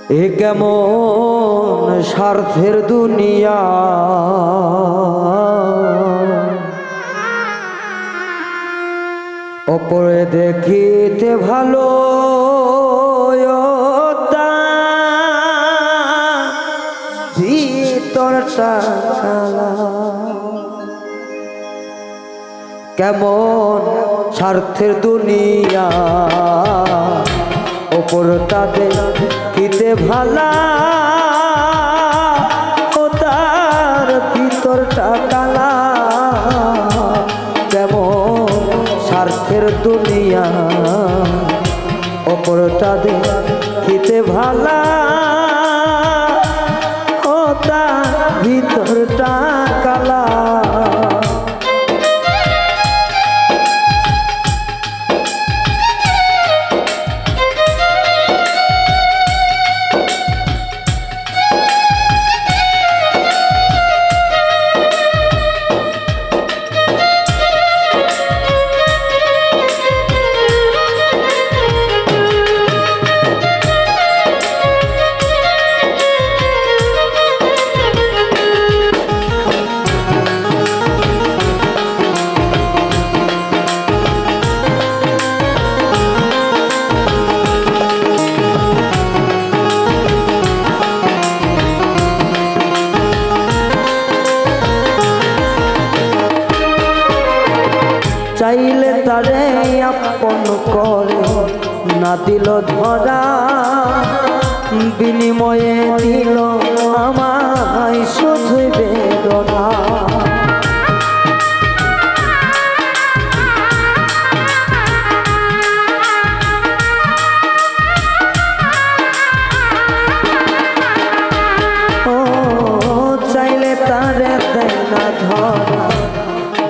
এ কেমন স্বার্থের দুনিয়া, ওপরে দেখিতে ভালো ভিতরটা কালা। কেমন স্বার্থের দুনিয়া, ওপরটা দেখিতে ভালা ও তার ভিতরটা কালা। কেমন স্বার্থের দুনিয়া, ওপরটা দেখিতে ভালা ও তার ভিতরটা কালা। চাইলে তারে আপন করে না দিল ধরা, বিনিময়ে দিল আমায় শুধু বেদনা। ও চাইলে তারে দেয় না ধরা,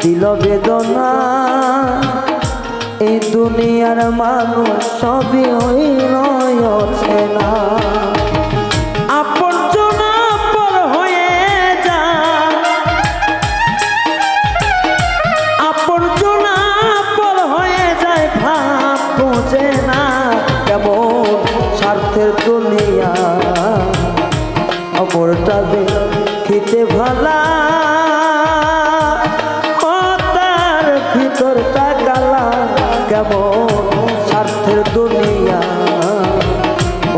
দিল বেদনা। এই দুনিয়ার মানুষ সবই হইল না, আপন জনা পর হয়ে যায়, আপন জনা পর হয়ে যায়, ভাব বোঝে না। কেমন স্বার্থের দুনিয়া, অপরটা দেখিতে ভালা ও তার ভিতরটা কালা। কেমন স্বার্থের দুনিয়া,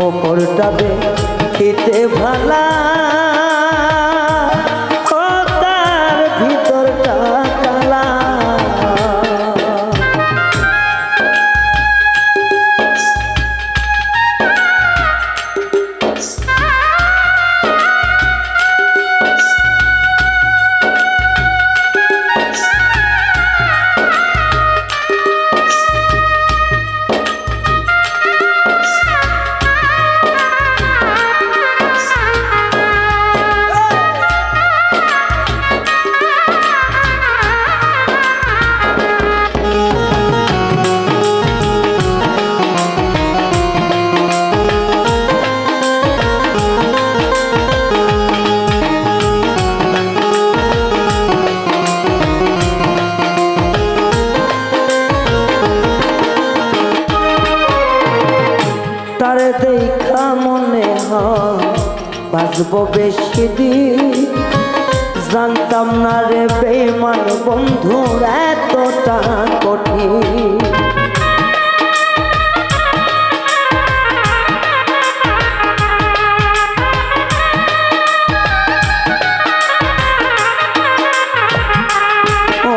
ওপরটা দেখিতে ভালা ও তার ভিতরটা কালা। তারে দেখা মনে হয় বাঁচব বেশি দিন, জানতাম না রে বেঈমান বন্ধুর এতটা কঠিন। ও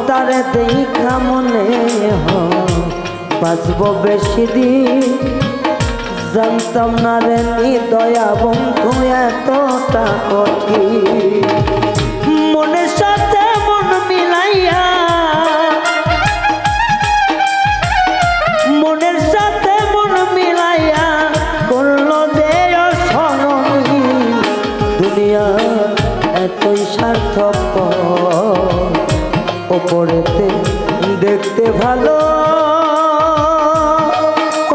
তারে দেখা মনে হয় বাঁচব বেশি দিন, জানতাম না রে দয়া বন্ধু এতটা কঠিন। মনের সাথে মন মিলাইয়া, মনের সাথে মন মিলাইয়া করলো যে অসরণী। দুনিয়া এতই স্বার্থপর, ওপরেতে দেখতে ভালো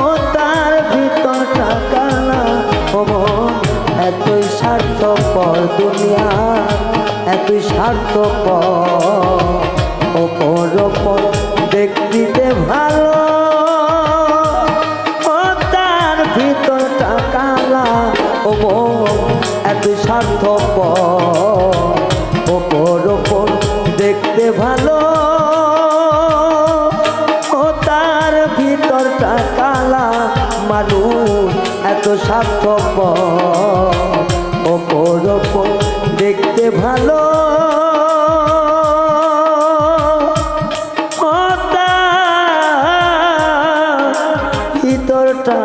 ও তার ভিতরটা কালা। এতই স্বার্থপর দুনিয়া, এতই স্বার্থপর, ওপর ওপর দেখতে ভালো ও তার ভিতরটা কালা। মন এত স্বার্থপর ওপর ওপর দেখতে ভালো ও তার ভিতরটা কালা মানুষ এত স্বার্থপর ওপর ওপর দেখতে ভালো ও তার ভিতরটা